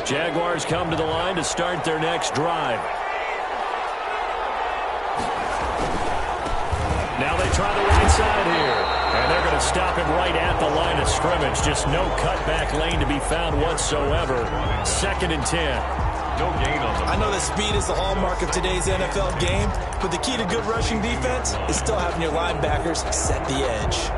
Jaguars come to the line to start their next drive. Now they try the right side here. And they're going to stop him right at the line of scrimmage. Just no cutback lane to be found whatsoever. 2nd and 10. No gain on them. I know that speed is the hallmark of today's NFL game, but the key to good rushing defense is still having your linebackers set the edge.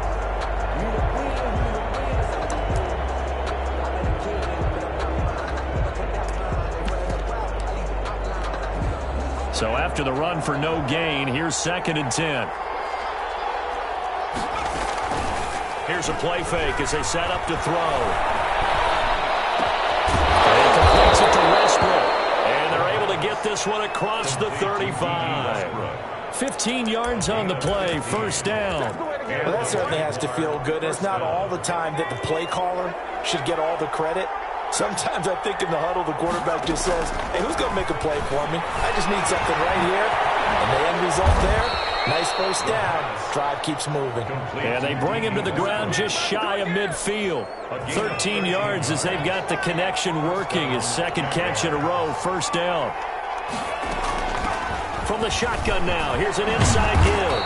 So after the run for no gain, here's 2nd and 10. Here's a play fake as they set up to throw. And he completes it to Westbrook. And they're able to get this one across the 35. 15 yards on the play, 1st down. Well, that certainly has to feel good. And it's not all the time that the play caller should get all the credit. Sometimes I think in the huddle, the quarterback just says, hey, who's going to make a play for me? I just need something right here. And the end result there, nice 1st down. Drive keeps moving. And they bring him to the ground just shy of midfield. 13 yards as they've got the connection working. His 2nd catch in a row, 1st down. From the shotgun now, here's an inside give.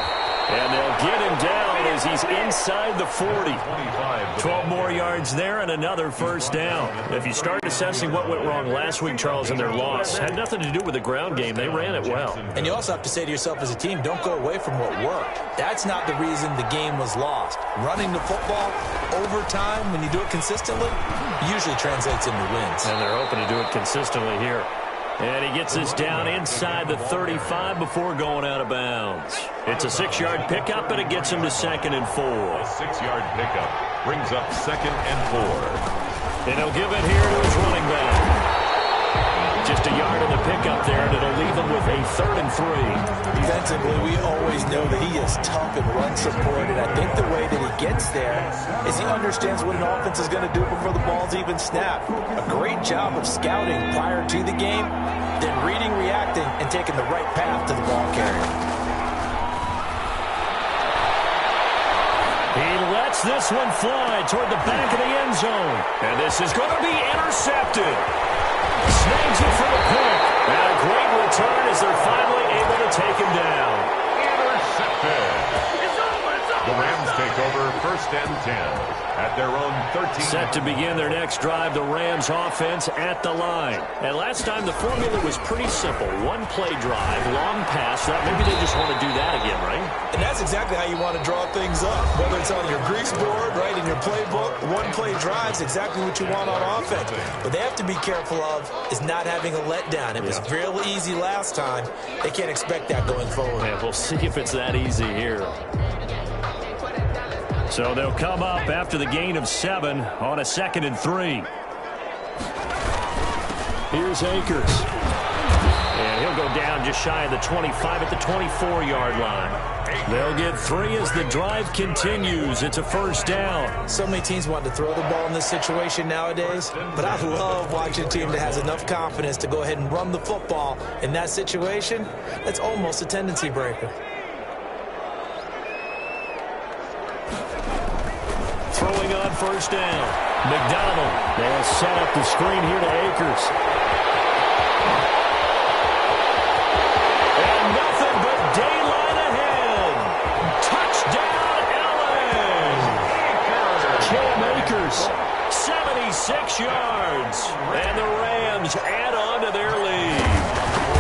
And they'll get him down as he's inside the 40. 12 more yards there and another 1st down. If you start assessing what went wrong last week, Charles, in their loss, had nothing to do with the ground game. They ran it well. And you also have to say to yourself as a team, don't go away from what worked. That's not the reason the game was lost. Running the football over time, when you do it consistently, usually translates into wins. And they're hoping to do it consistently here. And he gets this down inside the 35 before going out of bounds. It's a 6-yard pickup, and it gets him to 2nd and 4. A 6-yard pickup brings up 2nd and 4. And he'll give it here to his running back. Just a yard in the pickup there, and it'll leave him with a 3rd and 3. Defensively, we always know that he is tough and run support, and I think the way that he gets there is he understands what an offense is going to do before the ball's even snapped. A great job of scouting prior to the game, then reading, reacting, and taking the right path to the ball carrier. He lets this one fly toward the back of the end zone. And this is going to be intercepted. Snags it for the pick. And a great return as they're finally able to take him down. Intercepted. The Rams take over 1st and 10 at their own 13. Set to begin their next drive, the Rams offense at the line. And last time the formula was pretty simple. One play drive, long pass. Maybe they just want to do that again, right? And that's exactly how you want to draw things up. Whether it's on your grease board, right, in your playbook, one play drive is exactly what you want on offense. What they have to be careful of is not having a letdown. It was real easy last time. They can't expect that going forward. Yeah, we'll see if it's that easy here. So they'll come up after the gain of 7 on a 2nd and 3. Here's Akers. And he'll go down just shy of the 25 at the 24-yard line. They'll get 3 as the drive continues. It's a 1st down. So many teams want to throw the ball in this situation nowadays, but I love watching a team that has enough confidence to go ahead and run the football in that situation. That's almost a tendency breaker. Throwing on 1st down. McDonald. They'll set up the screen here to Akers. And nothing but daylight ahead. Touchdown, LA. Cam Akers, 76 yards. And the Rams add on to their lead.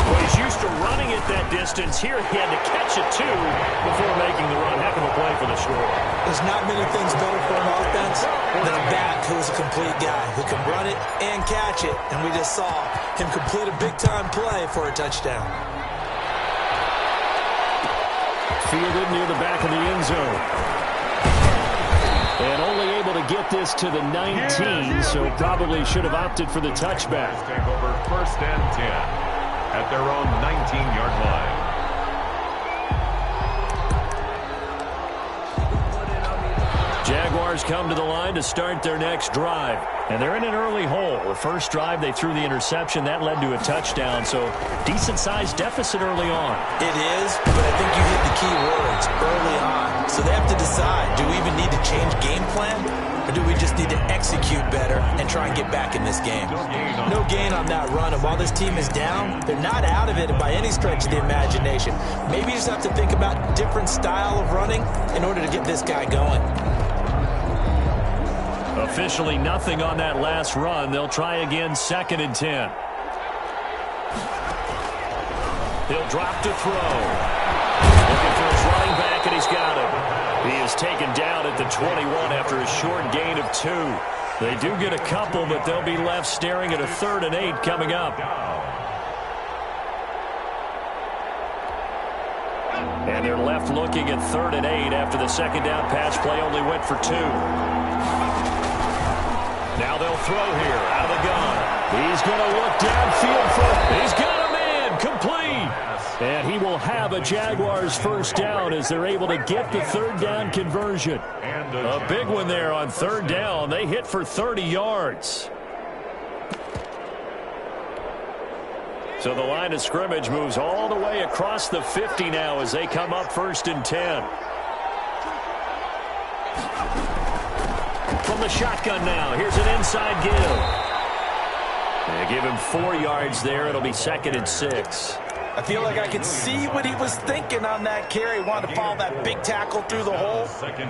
Well, he's used to running it that distance. Here he had to catch it, too, before making the run. Heck of a play for the score. There's not many things better for an offense than a back who's a complete guy who can run it and catch it. And we just saw him complete a big-time play for a touchdown. Fielded near the back of the end zone. And only able to get this to the 19, so probably should have opted for the touchback. Take over 1st and 10 at their own 19-yard line. Jaguars come to the line to start their next drive. And they're in an early hole. The first drive, they threw the interception. That led to a touchdown, so decent-sized deficit early on. It is, but I think you hit the key words early on. So they have to decide, do we even need to change game plan, or do we just need to execute execute better and try and get back in this game. No gain on that run, and while this team is down, they're not out of it by any stretch of the imagination. Maybe you just have to think about a different style of running in order to get this guy going. Officially nothing on that last run. They'll try again, 2nd and 10. He'll drop to throw. Looking for his running back, and he's got him. He is taken down at the 21 after a short gain of 2. They do get a couple, but they'll be left staring at a 3rd and 8 coming up. And they're left looking at 3rd and 8 after the second down pass play only went for 2. Now they'll throw here out of the gun. He's going to look downfield for. He's got a man complete. And he will have a Jaguars first down as they're able to get the 3rd down conversion. A big one there on 3rd down. They hit for 30 yards. So the line of scrimmage moves all the way across the 50 now as they come up 1st and 10. From the shotgun now, here's an inside give. They give him 4 yards there. It'll be 2nd and 6. I feel like I could see what he was thinking on that carry. Wanted to follow that big tackle through the hole.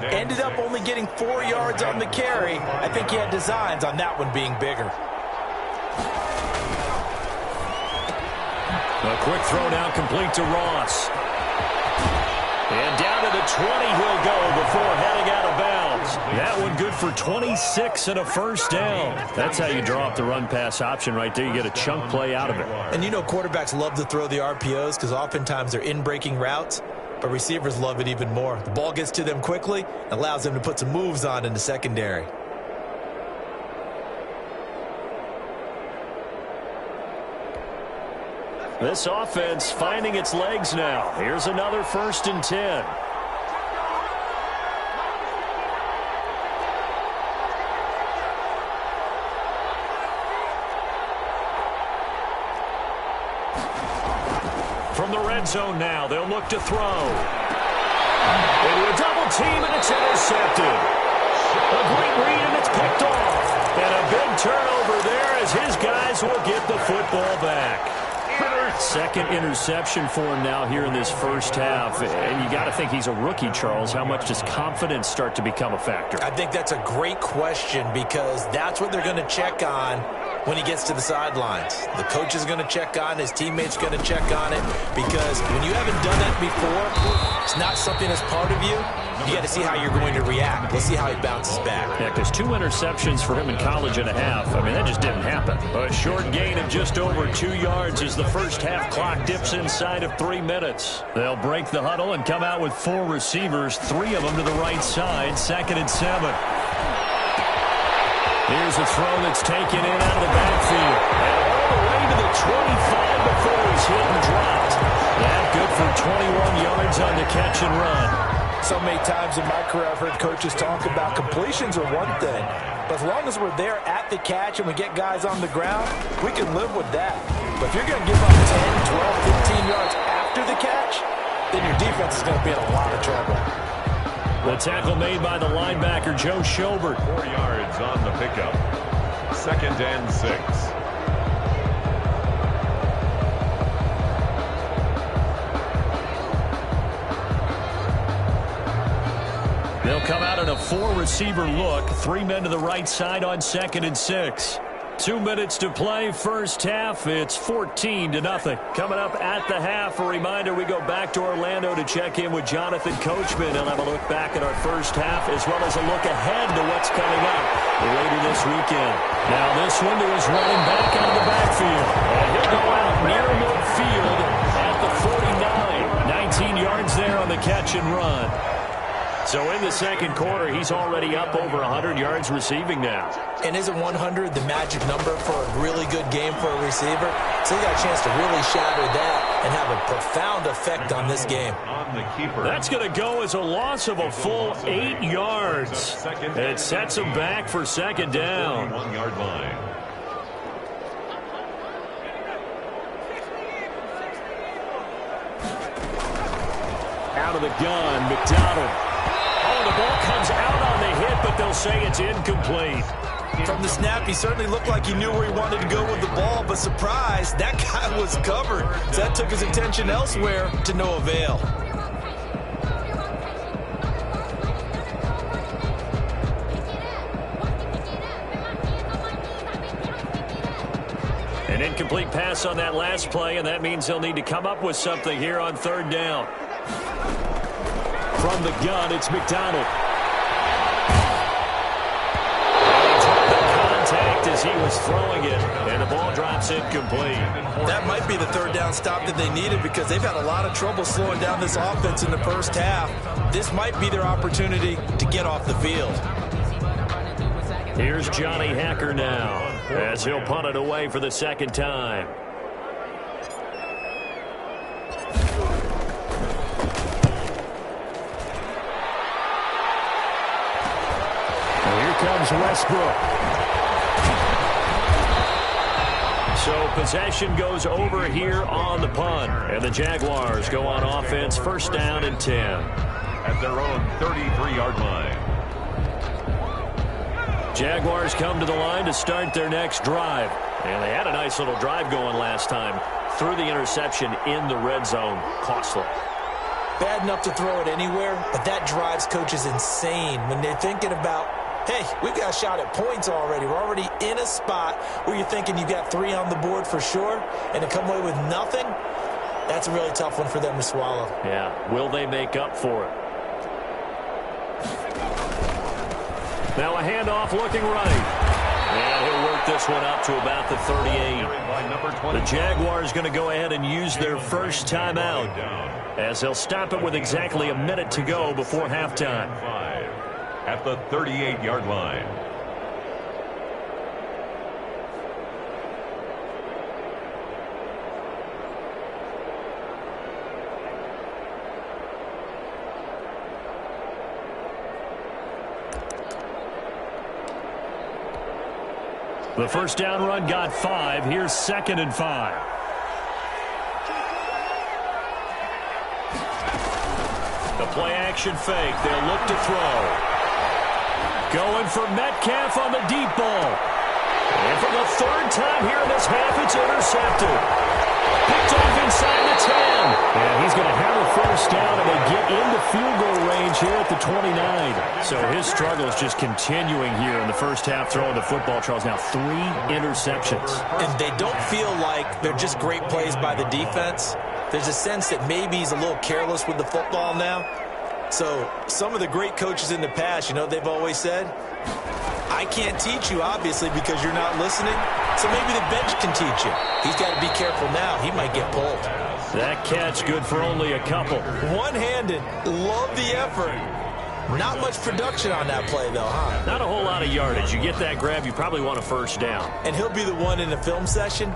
Ended up only getting 4 yards on the carry. I think he had designs on that one being bigger. A quick throw now complete to Ross. And down to the 20 he'll go before heading out of bounds. That one good for 26 and a first down. That's how you draw up the run-pass option right there. You get a chunk play out of it. And you know quarterbacks love to throw the RPOs because oftentimes they're in-breaking routes, but receivers love it even more. The ball gets to them quickly, allows them to put some moves on in the secondary. This offense finding its legs now. Here's another 1st and 10. From the red zone now, they'll look to throw. Into a double team, and it's intercepted. A great read, and it's picked off. And a big turnover there as his guys will get the football back. 2nd interception for him now here in this first half. And you got to think he's a rookie, Charles. How much does confidence start to become a factor? I think that's a great question because that's what they're going to check on when he gets to the sidelines. The coach is going to check on, his teammates going to check on it, because when you haven't done that before, it's not something that's part of you. You got to see how you're going to react. Let's see how he bounces back. Yeah, because 2 interceptions for him in college and a half. I mean, that just didn't happen. A short gain of just over 2 yards as the first half clock dips inside of 3 minutes. They'll break the huddle and come out with 4 receivers, 3 of them to the right side, 2nd and 7. Here's a throw that's taken in out of the backfield. And all the way to the 25 before he's hit and dropped. That good for 21 yards on the catch and run. So many times in my career I've heard coaches talk about completions are one thing, but as long as we're there at the catch and we get guys on the ground, we can live with that. But if you're going to give up 10, 12, 15 yards after the catch, then your defense is going to be in a lot of trouble. The tackle made by the linebacker, Joe Schobert. 4 yards on the pickup. 2nd and 6. They'll come out in a 4-receiver look. 3 men to the right side on 2nd and 6. 2 minutes to play, first half. It's 14-0. Coming up at the half, a reminder we go back to Orlando to check in with Jonathan Coachman. He'll have a look back at our first half as well as a look ahead to what's coming up later this weekend. Now this one to his running back out of the backfield. And he'll go out near midfield at the 49. 19 yards there on the catch and run. So in the second quarter, he's already up over 100 yards receiving now. And isn't 100 the magic number for a really good game for a receiver? So he got a chance to really shatter that and have a profound effect on this game. That's going to go as a loss of a full 8 yards. It sets him back for second down. 1-yard line. Out of the gun, McDonald. Oh, the ball comes out on the hit, but they'll say it's incomplete. From the snap, he certainly looked like he knew where he wanted to go with the ball, but surprise, that guy was covered. So that took his attention elsewhere to no avail. An incomplete pass on that last play, and that means they'll need to come up with something here on third down. From the gun, it's McDonald. Contact as he was throwing it, and the ball drops incomplete. That might be the third down stop that they needed because they've had a lot of trouble slowing down this offense in the first half. This might be their opportunity to get off the field. Here's Johnny Hacker now as he'll punt it away for the second time. And here comes Westbrook. So possession goes over here on the punt. And the Jaguars go on offense, first down and 10. At their own 33-yard line. Jaguars come to the line to start their next drive. And they had a nice little drive going last time. Threw the interception in the red zone. Costly. Bad enough to throw it anywhere, but that drives coaches insane when they're thinking about, hey, we've got a shot at points already. We're already in a spot where you're thinking you got 3 on the board for sure, and to come away with nothing, that's a really tough one for them to swallow. Yeah. Will they make up for it? Now a handoff looking right. And he'll work this one up to about the 38. The Jaguars going to go ahead and use their first timeout as they'll stop it with exactly a minute to go before halftime. At the 38-yard line. The first down run got 5. Here's 2nd and 5. The play action fake. They'll look to throw. Going for Metcalf on the deep ball. And for the third time here in this half, it's intercepted. Picked off inside the 10. And he's going to have a first down, and they get into field goal range here at the 29. So his struggle is just continuing here in the first half throwing the football, Charles. Now 3 interceptions. And they don't feel like they're just great plays by the defense. There's a sense that maybe he's a little careless with the football now. So some of the great coaches in the past, you know, they've always said, I can't teach you, obviously, because you're not listening. So maybe the bench can teach you. He's got to be careful now. He might get pulled. That catch good for only a couple. One-handed. Love the effort. Not much production on that play, though, huh? Not a whole lot of yardage. You get that grab, you probably want a first down. And he'll be the one in the film session.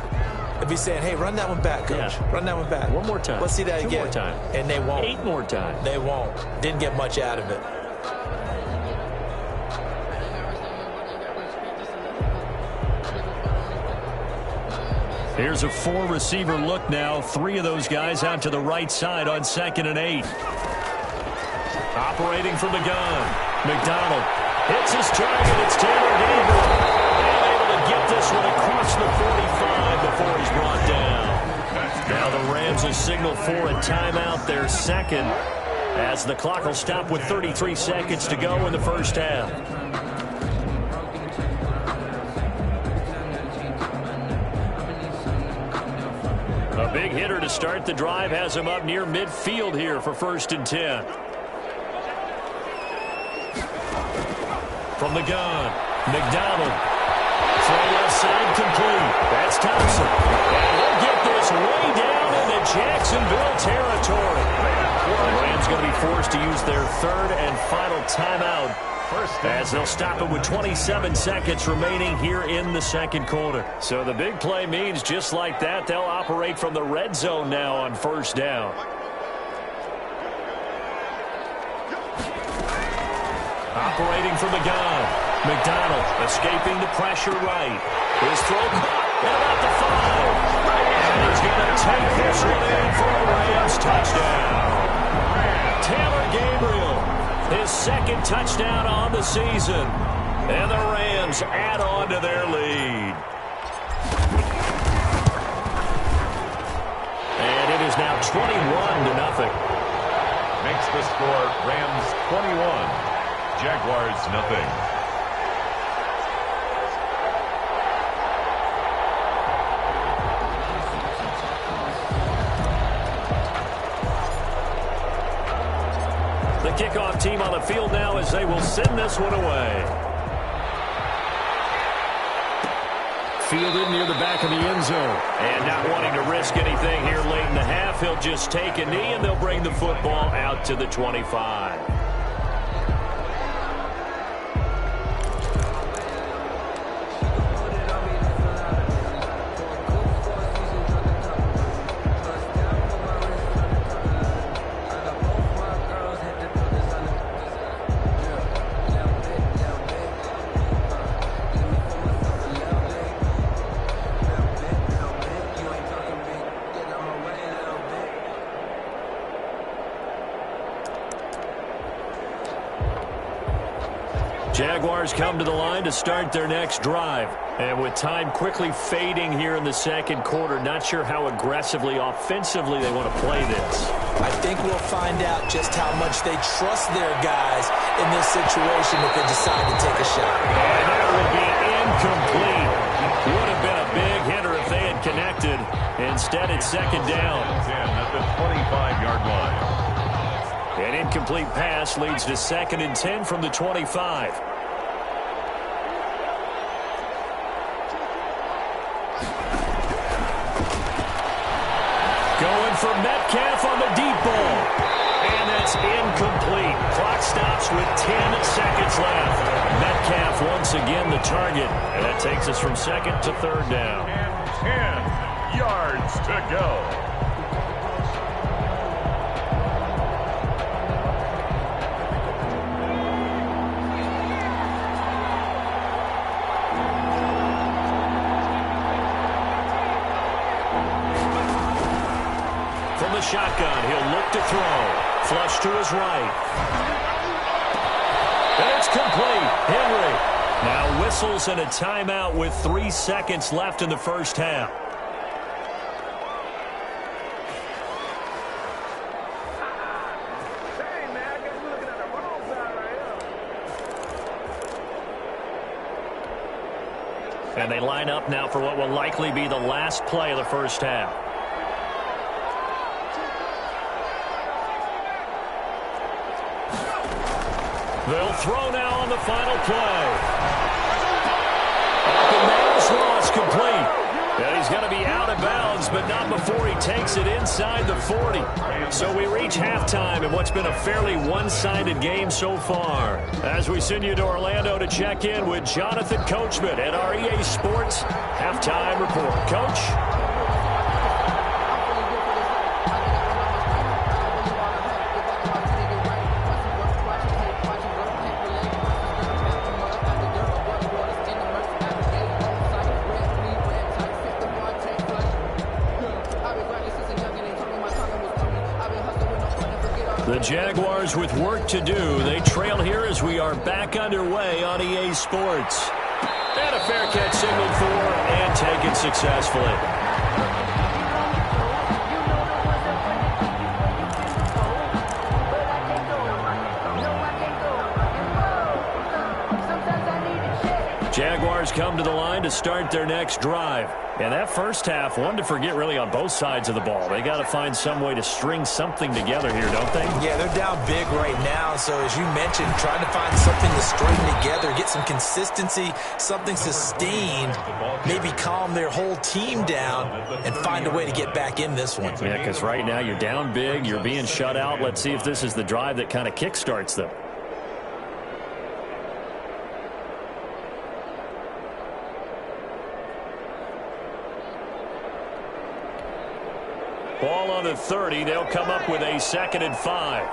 He'll be saying, hey, run that one back, coach. Yeah. Run that one back. One more time. Let's see that 2 again. more time. And they won't. 8 more times. They won't. Didn't get much out of it. Here's a 4-receiver look now. 3 of those guys out to the right side on 2nd and 8. Operating from the gun. McDonald hits his target. It's Taylor Gabriel. And able to get this one across the 45 before he's brought down. Now the Rams will signal for a timeout, their second, as the clock will stop with 33 seconds to go in the first half. A big hitter to start the drive has him up near midfield here for 1st and 10. From the gun, McDonald. Throw left side complete. That's Thompson. And he'll get this way down into Jacksonville territory. The Rams going to be forced to use their 3rd and final timeout as they'll stop it with 27 seconds remaining here in the second quarter. So the big play means just like that, they'll operate from the red zone now on first down. Operating from the gun. McDonald escaping the pressure right. His throw caught at about the 5. And he's going to take this one in for a Rams touchdown. Taylor Gabriel, his 2nd touchdown on the season. And the Rams add on to their lead. And it is now 21-0. Makes the score Rams 21, Jaguars nothing. The kickoff team on the field now as they will send this one away. Fielded near the back of the end zone. And not wanting to risk anything here late in the half, he'll just take a knee and they'll bring the football out to the 25. Jaguars come to the line to start their next drive. And with time quickly fading here in the second quarter, not sure how aggressively, offensively they want to play this. I think we'll find out just how much they trust their guys in this situation if they decide to take a shot. And that would be incomplete. Would have been a big hitter if they had connected. Instead, it's second down. 10 at the 25-yard line. An incomplete pass leads to 2nd and 10 from the 25. Going for Metcalf on the deep ball. And that's incomplete. Clock stops with 10 seconds left. Metcalf once again the target. And that takes us from 2nd to 3rd down. And 10 yards to go. From the shotgun, he'll look to throw. Flush to his right. And it's complete. Henry now whistles and a timeout with 3 seconds left in the first half. And they line up now for what will likely be the last play of the first half. They'll throw now on the final play. And that loss complete. And he's going to be out of bounds, but not before he takes it inside the 40. So we reach halftime in what's been a fairly one-sided game so far. As we send you to Orlando to check in with Jonathan Coachman at our EA Sports Halftime Report. Coach? The Jaguars with work to do. They trail here as we are back underway on EA Sports. And a fair catch signaled for and taken successfully. Jaguars come to the line to start their next drive. And that first half, one to forget really on both sides of the ball. They got to find some way to string something together here, don't they? Yeah, they're down big right now. So as you mentioned, trying to find something to string together, get some consistency, something sustained, maybe calm their whole team down and find a way to get back in this one. Yeah, because right now you're down big, you're being shut out. Let's see if this is the drive that kind of kickstarts them. Ball on the 30. They'll come up with a 2nd and 5.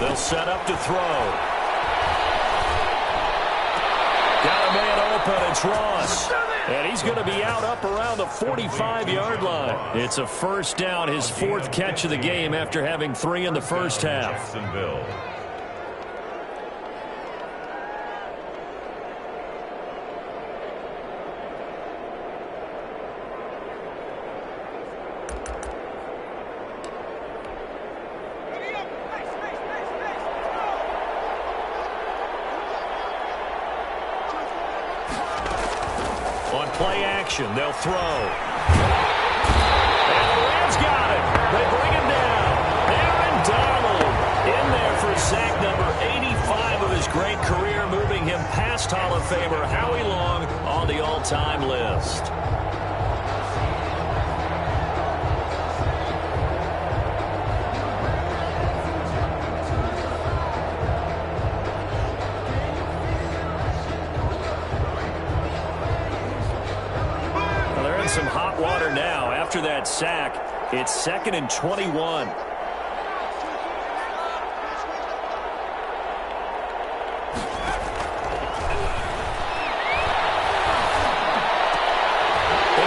They'll set up to throw. Got a man open. It's Ross. And he's going to be out up around the 45-yard line. It's a first down, his fourth catch of the game after having 3 in the first half. Jacksonville. On play action, they'll throw. And the Rams got it. They bring him down. Aaron Donald in there for sack number 85 of his great career, moving him past Hall of Famer Howie Long on the all-time list. Some hot water now after that sack. It's 2nd and 21. And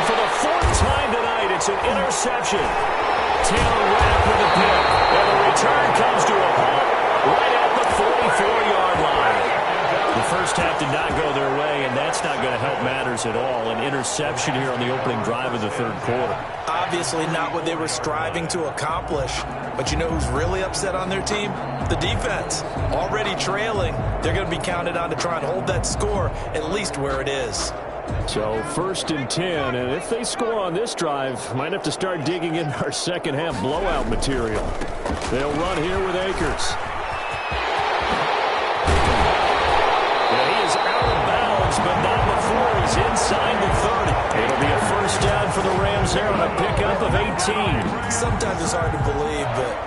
for the 4th time tonight, it's an interception. Taylor Rapp with the pick. And the return comes to a halt right at the 44-yard line. The first half did not go their way, and that's not going to help matters at all. An interception here on the opening drive of the third quarter. Obviously not what they were striving to accomplish. But you know who's really upset on their team? The defense. Already trailing. They're going to be counted on to try and hold that score at least where it is. So 1st and 10, and if they score on this drive, might have to start digging in our second half blowout material. They'll run here with Akers. But not before he's inside the 30. It'll be a first down for the Rams there on a pickup of 18. Sometimes it's hard to believe, but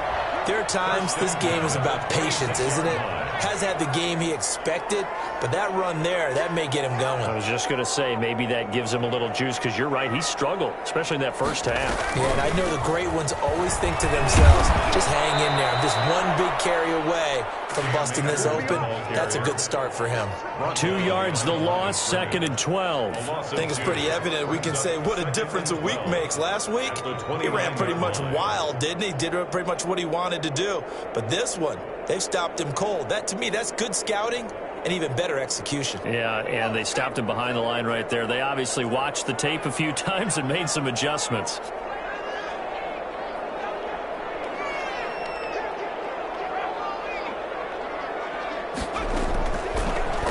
there are times this game is about patience, isn't it? Has had the game he expected, but that run there, that may get him going. I was just going to say, maybe that gives him a little juice, because you're right, he struggled, especially in that first half. Yeah, and I know the great ones always think to themselves, just hang in there. I'm just one big carry away from busting this open. That's a good start for him. 2 yards the loss, 2nd and 12. I think it's pretty evident. We can say what a difference a week makes. Last week, he ran pretty much wild, didn't he? Did pretty much what he wanted to do. But this one, they've stopped him cold. That, to me, that's good scouting and even better execution. Yeah, and they stopped him behind the line right there. They obviously watched the tape a few times and made some adjustments.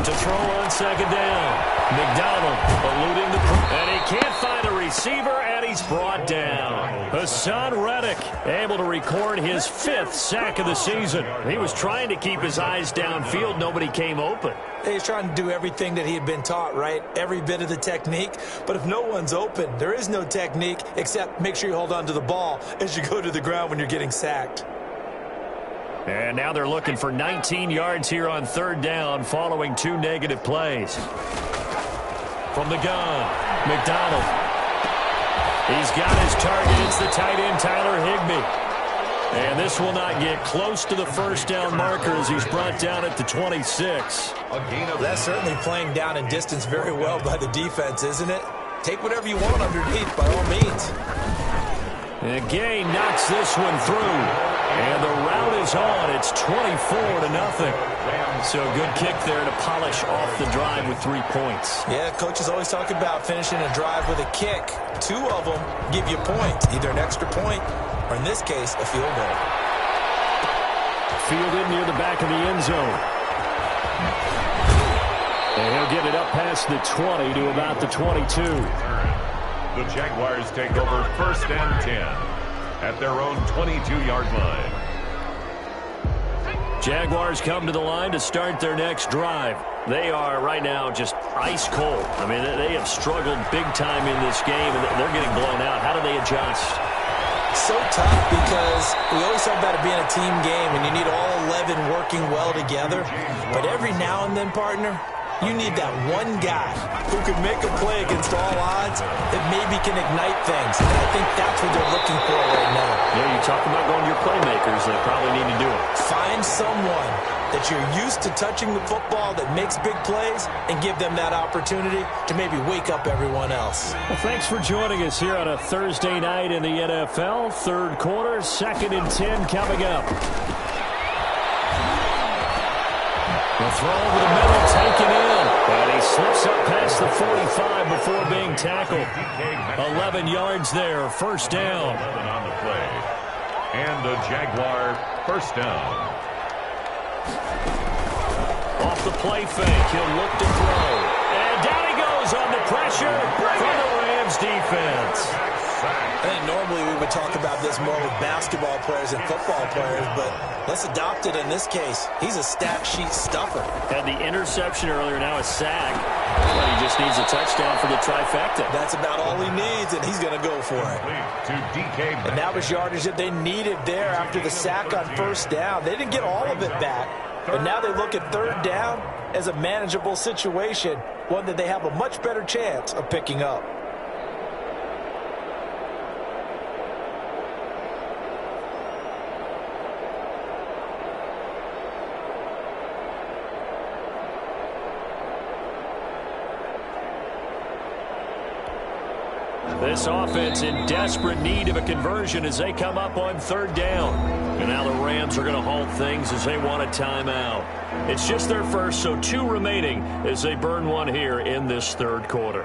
To throw on 2nd down. McDonald eluding the... And he can't find a receiver, and he's brought down. Hassan Reddick able to record his 5th sack of the season. He was trying to keep his eyes downfield. Nobody came open. He's trying to do everything that he had been taught, right? Every bit of the technique. But if no one's open, there is no technique except make sure you hold on to the ball as you go to the ground when you're getting sacked. And now they're looking for 19 yards here on 3rd down following 2 negative plays. From the gun, McDonald. He's got his target. It's the tight end, Tyler Higbee. And this will not get close to the first down marker as he's brought down at the 26. That's certainly playing down in distance very well by the defense, isn't it? Take whatever you want underneath by all means. And Gay knocks this one through. And the route is on. It's 24-0. So good kick there to polish off the drive with 3 points. Yeah, coaches always talk about finishing a drive with a kick. 2 of them give you points, either an extra point or, in this case, a field goal. Fielded near the back of the end zone. And he'll get it up past the 20 to about the 22. The Jaguars take over 1st and 10 at their own 22-yard line. Jaguars come to the line to start their next drive. They are right now just ice cold. I mean, they have struggled big time in this game, and they're getting blown out. How do they adjust? So tough because we always talk about it being a team game, and you need all 11 working well together. But every now and then, partner, You need that one guy who can make a play against all odds that maybe can ignite things. And I think that's what they're looking for right now. Yeah, you talk about going to your playmakers. They probably need to do it. Find someone that you're used to touching the football that makes big plays and give them that opportunity to maybe wake up everyone else. Well, thanks for joining us here on a Thursday night in the NFL. Third quarter, 2nd and 10 coming up. The throw over the middle, taken in. And he slips up past the 45 before being tackled. 11 yards there, first down. 11 on the play. And a Jaguar first down. Off the play fake, he'll look to throw. And down he goes on the pressure from the Rams defense. I think normally we would talk about this more with basketball players and football players, but let's adopt it in this case. He's a stat sheet stuffer. Had the interception earlier, now a sack. But he just needs a touchdown for the trifecta. That's about all he needs, and he's going to go for it. To DK. And that was yardage that they needed there after the sack on first down. They didn't get all of it back, but now they look at third down as a manageable situation, one that they have a much better chance of picking up. This offense in desperate need of a conversion as they come up on third down. And now the Rams are going to halt things as they want a timeout. It's just their first, so 2 remaining as they burn one here in this third quarter.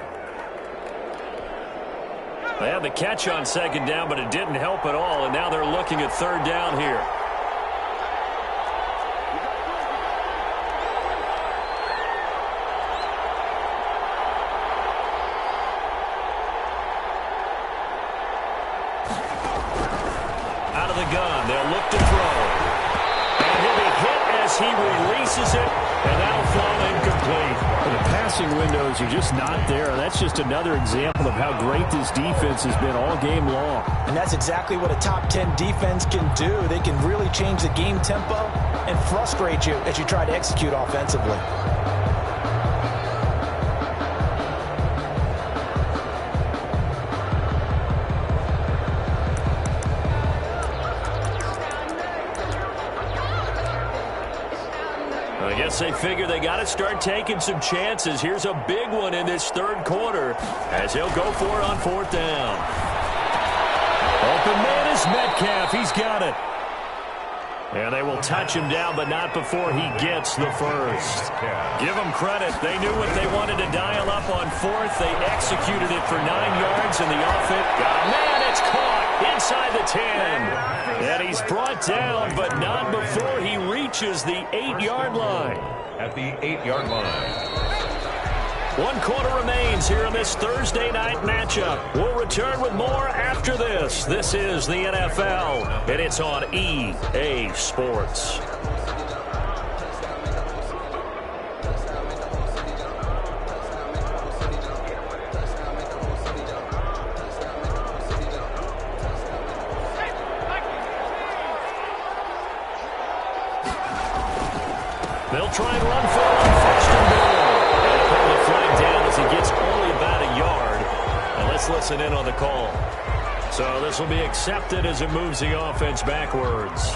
They had the catch on second down, but it didn't help at all, and now they're looking at third down here. Gun. They'll look to throw. And he'll be hit as he releases it, and that'll fall incomplete. The passing windows are just not there. That's just another example of how great this defense has been all game long. And that's exactly what a top 10 defense can do. They can really change the game tempo and frustrate you as you try to execute offensively. I guess they figure they got to start taking some chances. Here's a big one in this third quarter as he'll go for it on fourth down. Open man is Metcalf. He's got it. And they will touch him down, but not before he gets the first. Give them credit. They knew what they wanted to dial up on fourth. They executed it for 9 yards, and the offense got a man. It's caught inside the 10. And he's brought down, but not before he reaches the 8-yard line. At the 8-yard line. 1 quarter remains here in this Thursday night matchup. We'll return with more after this. This is the NFL, and it's on EA Sports. They'll try and run for it on first and goal. And they pull the flag down as he gets only about a yard. And let's listen in on the call. So this will be accepted as it moves the offense backwards.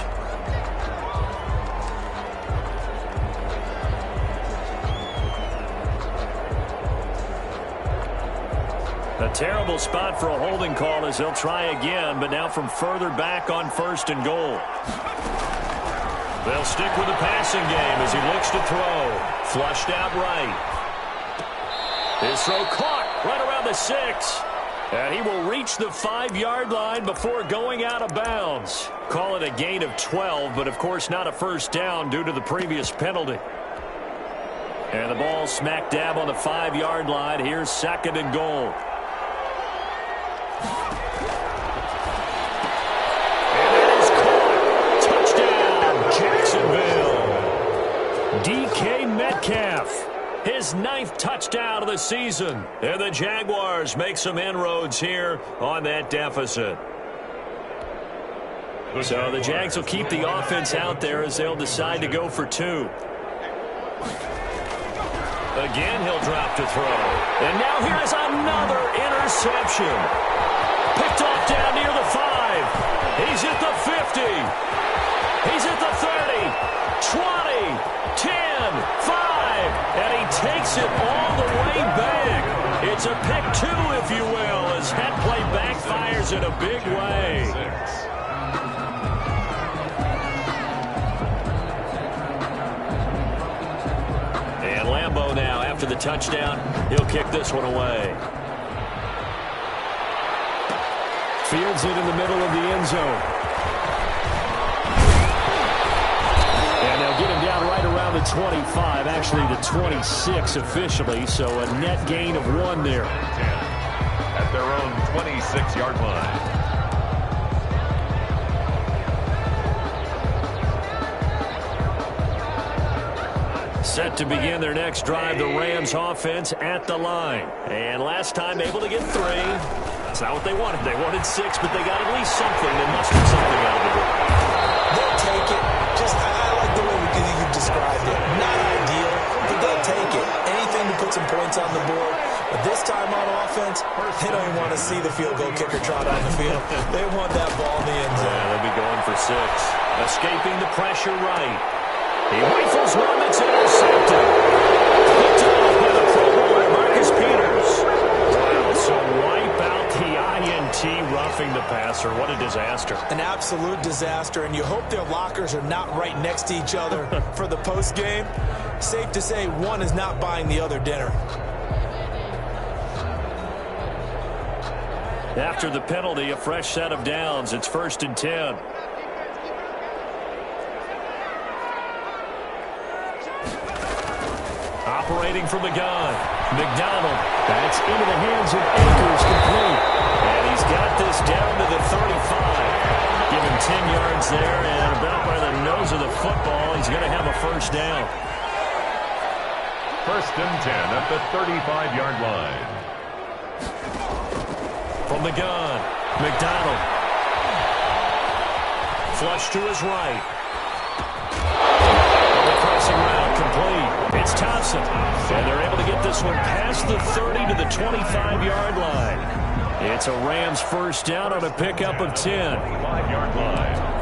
A terrible spot for a holding call as they'll try again, but now from further back on first and goal. They'll stick with the passing game as he looks to throw. Flushed out right. His throw caught right around the 6. And he will reach the 5-yard line before going out of bounds. Call it a gain of 12, but of course not a first down due to the previous penalty. And the ball smack dab on the 5-yard line. Here's second and goal. DK Metcalf, his 9th touchdown of the season. And the Jaguars make some inroads here on that deficit. So the Jags will keep the offense out there as they'll decide to go for 2. Again, he'll drop to throw. And now here is another interception. Picked off down near the 5. He's at the 50. He's at the 30, 20, 10, 5. And he takes it all the way back. It's a pick 2, if you will, as that play backfires in a big way. And Lambeau now, after the touchdown, he'll kick this one away. Fields it in the middle of the end zone. And they'll get him down right around the 25, actually the 26 officially, so a net gain of 1 there. 10 at their own 26-yard line. Set to begin their next drive, the Rams offense at the line. And last time able to get 3. That's not what they wanted. They wanted 6, but they got at least something. They mustered something out of the board. They'll take it. I like the way you described it. Not ideal, but they'll take it. Anything to put some points on the board. But this time on offense, they don't even want to see the field goal kicker trot on the field. They want that ball in the end zone. Yeah, they'll be going for 6. Escaping the pressure right. He rifles one that's intercepted. Picked off by the Pro Bowler, Marcus Peters. Wow, so wipe out the INT, roughing the passer. What a disaster. An absolute disaster, and you hope their lockers are not right next to each other for the post game. Safe to say one is not buying the other dinner. After the penalty, a fresh set of downs. It's 1st and 10. Operating from the gun, McDonald. That's into the hands of Akers, complete. And he's got this down to the 35. Give him 10 yards there, and about by the nose of the football, he's going to have a first down. 1st and 10 at the 35-yard line. From the gun, McDonald. Flush to his right. The crossing route complete. It's Thompson. And they're able to get this one past the 30 to the 25-yard line. It's a Rams first down on a pickup of 10. 5-yard line.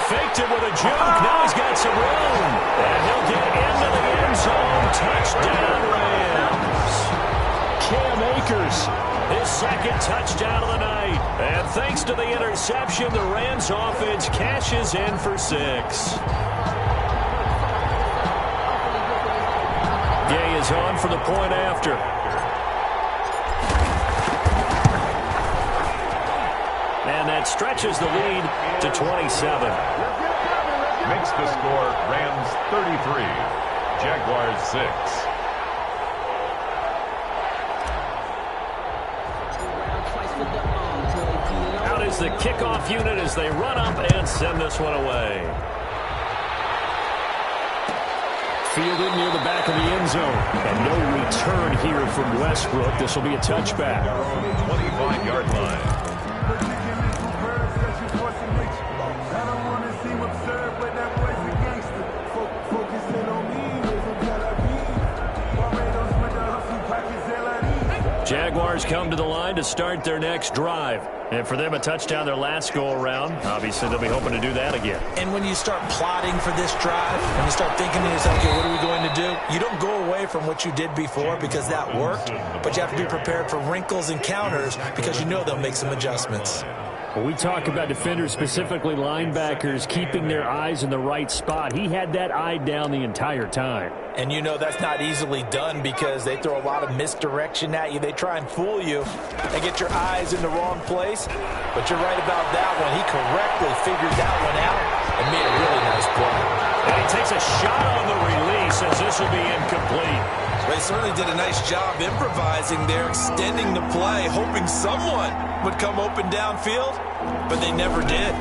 Faked it with a juke. Now he's got some room. And he'll get into the end zone. Touchdown, Rams. Cam Akers, his 2nd touchdown of the night. And thanks to the interception, the Rams offense cashes in for 6. Gay is on for the point after. And that stretches the lead to 27. Makes the score Rams 33, Jaguars 6. Out is the kickoff unit as they run up and send this one away. Fielded near the back of the end zone. And no return here from Westbrook. This will be a touchback. 25-yard line. Jaguars come to the line to start their next drive. And for them, a touchdown their last go-around. Obviously, they'll be hoping to do that again. And when you start plotting for this drive, when you start thinking to yourself, okay, what are we going to do? You don't go away from what you did before because that worked, but you have to be prepared for wrinkles and counters because you know they'll make some adjustments. When we talk about defenders, specifically linebackers, keeping their eyes in the right spot, he had that eye down the entire time. And you know that's not easily done because they throw a lot of misdirection at you. They try and fool you and get your eyes in the wrong place. But you're right about that one. He correctly figured that one out and made a really nice play. And he takes a shot on the release as this will be incomplete. They certainly did a nice job improvising there, extending the play, hoping someone would come open downfield, but they never did.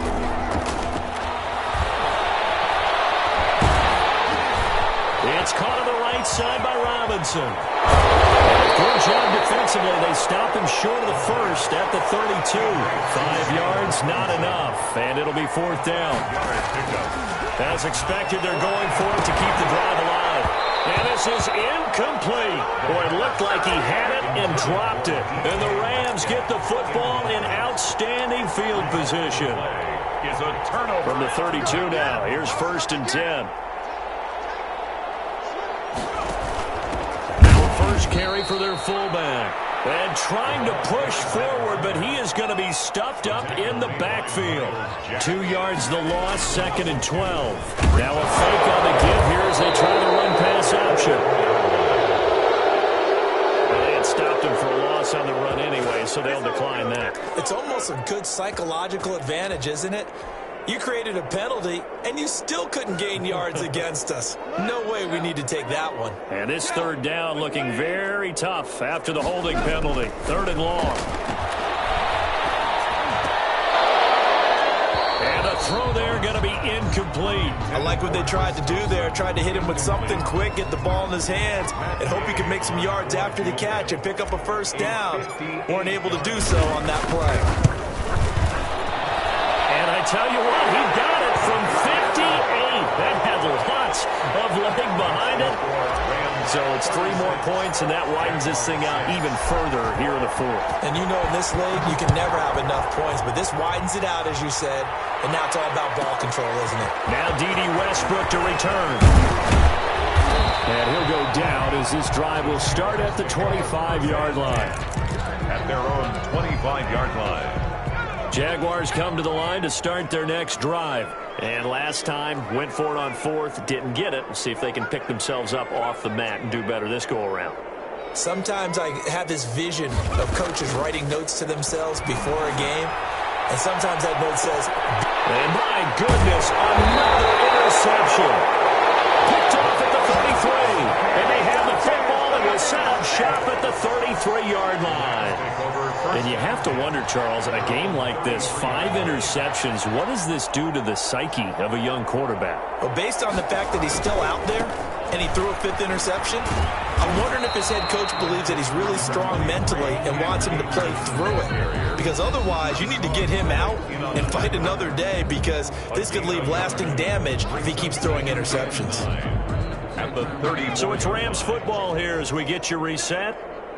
It's caught on the right side by Robinson. Good job defensively. They stop him short of the first at the 32. 5 yards, not enough, and it'll be fourth down. As expected, they're going for it to keep the drive alive. And this is incomplete. Boy, it looked like he had it and dropped it. And the Rams get the football in outstanding field position. Is a turnover. From the 32 now, here's 1st and 10. First carry for their fullback. And trying to push forward, but he is going to be stuffed up in the backfield. 2 yards the loss, 2nd and 12. Now a fake on the give here as they try the run-pass option. Well, they had stopped him for a loss on the run anyway, so they'll decline that. It's almost a good psychological advantage, isn't it? You created a penalty, and you still couldn't gain yards against us. No way we need to take that one. And this 3rd down looking very tough after the holding penalty. 3rd and long. And a throw there going to be incomplete. I like what they tried to do there. Tried to hit him with something quick, get the ball in his hands, and hope he could make some yards after the catch and pick up a first down. Weren't able to do so on that play. And I tell you what, he got it from 58. That had lots of leg behind it. So it's 3 more points, and that widens this thing out even further here in the 4th. And you know in this league, you can never have enough points, but this widens it out, as you said, and now it's all about ball control, isn't it? Now D.D. Westbrook to return. And he'll go down as this drive will start at the 25-yard line. At their own 25-yard line. Jaguars come to the line to start their next drive. And last time, went for it on 4th, didn't get it. We'll see if they can pick themselves up off the mat and do better this go-around. Sometimes I have this vision of coaches writing notes to themselves before a game, and sometimes that note says, and my goodness, another interception. Picked off at the 33, and they have the football and will set up shop at the 33-yard line. And you have to wonder, Charles, a game like this, 5 interceptions, what does this do to the psyche of a young quarterback? Well, based on the fact that he's still out there and he threw a 5th interception, I'm wondering if his head coach believes that he's really strong mentally and wants him to play through it. Because otherwise, you need to get him out and fight another day, because this could leave lasting damage if he keeps throwing interceptions. At the 30. So it's Rams football here as we get you reset.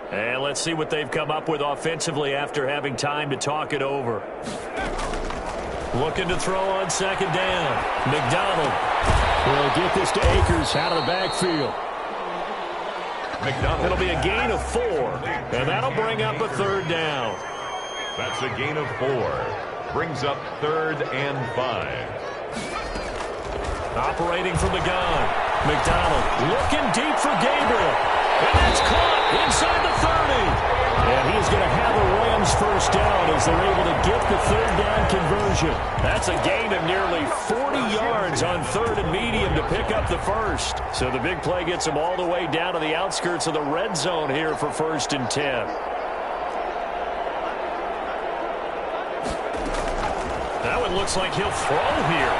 And let's see what they've come up with offensively after having time to talk it over. Looking to throw on 2nd down. McDonald will get this to Akers out of the backfield. McDonald. It'll be a gain of 4, and that'll bring up a 3rd down. That's a gain of 4. Brings up 3rd and 5. Operating from the gun. McDonald looking deep for Gabriel. And that's caught inside the 30. And he's going to have a Rams first down as they're able to get the 3rd down conversion. That's a gain of nearly 40 yards on 3rd and medium to pick up the first. So the big play gets them all the way down to the outskirts of the red zone here for 1st and 10. That one looks like he'll throw here.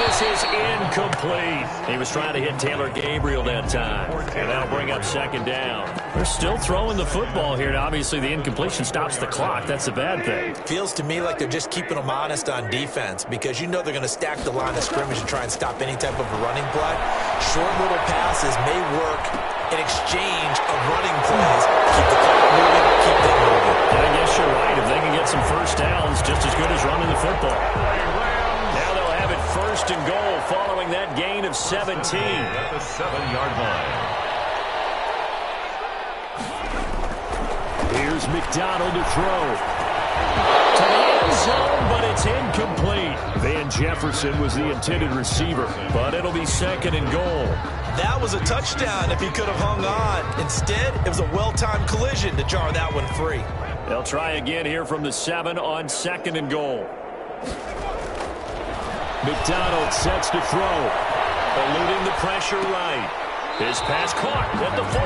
This is incomplete. He was trying to hit Taylor Gabriel that time. And that'll bring up 2nd down. They're still throwing the football here. Obviously, the incompletion stops the clock. That's a bad thing. Feels to me like they're just keeping them honest on defense, because you know they're going to stack the line of scrimmage and try and stop any type of a running play. Short little passes may work in exchange of running plays. Keep the clock moving, keep them moving. And I guess you're right. If they can get some first downs, just as good as running the football. 1st and goal following that gain of 17. At the 7-yard line. Here's McDonald to throw. To the end zone, but it's incomplete. Van Jefferson was the intended receiver, but it'll be 2nd and goal. That was a touchdown if he could have hung on. Instead, it was a well-timed collision to jar that one free. They'll try again here from the 7 on 2nd and goal. McDonald sets to throw. Eluding the pressure right. His pass caught at the 4.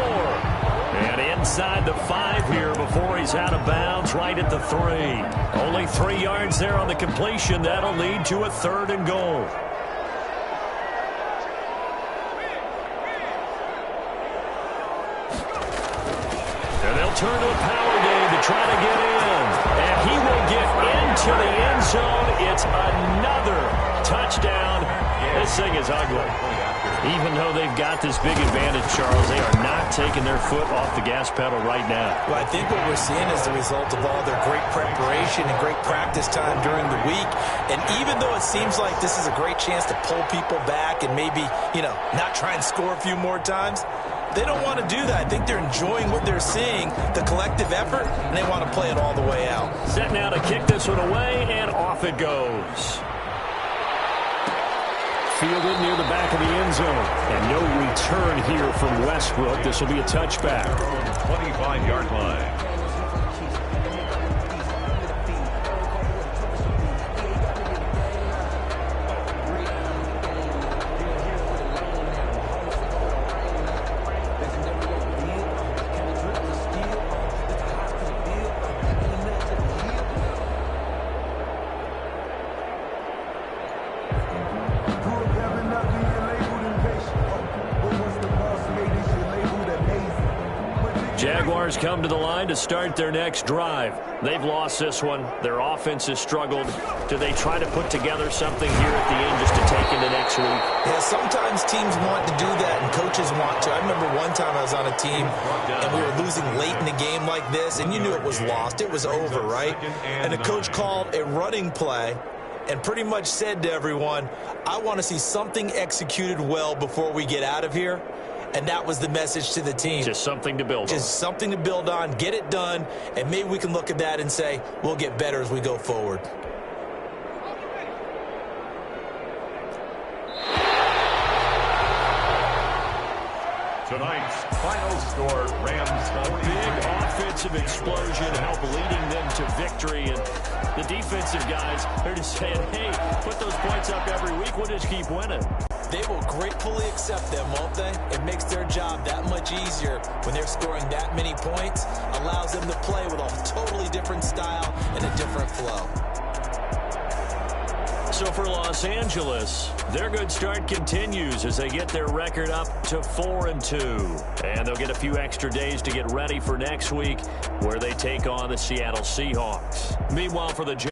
And inside the 5 here before he's out of bounds, right at the 3. Only 3 yards there on the completion. That'll lead to a 3rd and goal. And they'll turn to a power game to try to get in. And he will get into the end zone. It's another touchdown. This thing is ugly. Even though they've got this big advantage, Charles, they are not taking their foot off the gas pedal right now. Well, I think what we're seeing is the result of all their great preparation and great practice time during the week. And even though it seems like this is a great chance to pull people back and maybe, not try and score a few more times, they don't want to do that. I think they're enjoying what they're seeing, the collective effort, and they want to play it all the way out. Set now to kick this one away, and off it goes. Fielded near the back of the end zone. And no return here from Westbrook. This will be a touchback. 25-yard line. Jaguars come to the line to start their next drive. They've lost this one. Their offense has struggled. Do they try to put together something here at the end just to take into next week? Yeah, sometimes teams want to do that and coaches want to. I remember one time I was on a team and we were losing late in the game like this, and you knew it was lost. It was over, right? And the coach called a running play and pretty much said to everyone, I want to see something executed well before we get out of here. And that was the message to the team. Just something to build on. Just something to build on, get it done, and maybe we can look at that and say, we'll get better as we go forward. Tonight's final score, Rams 40. Big offensive explosion help leading them to victory. And the defensive guys, they're just saying, hey, put those points up every week. We'll just keep winning. They will gratefully accept them, won't they? It makes their job that much easier when they're scoring that many points. Allows them to play with a totally different style and a different flow. So for Los Angeles, their good start continues as they get their record up to 4-2. And they'll get a few extra days to get ready for next week where they take on the Seattle Seahawks. Meanwhile, for the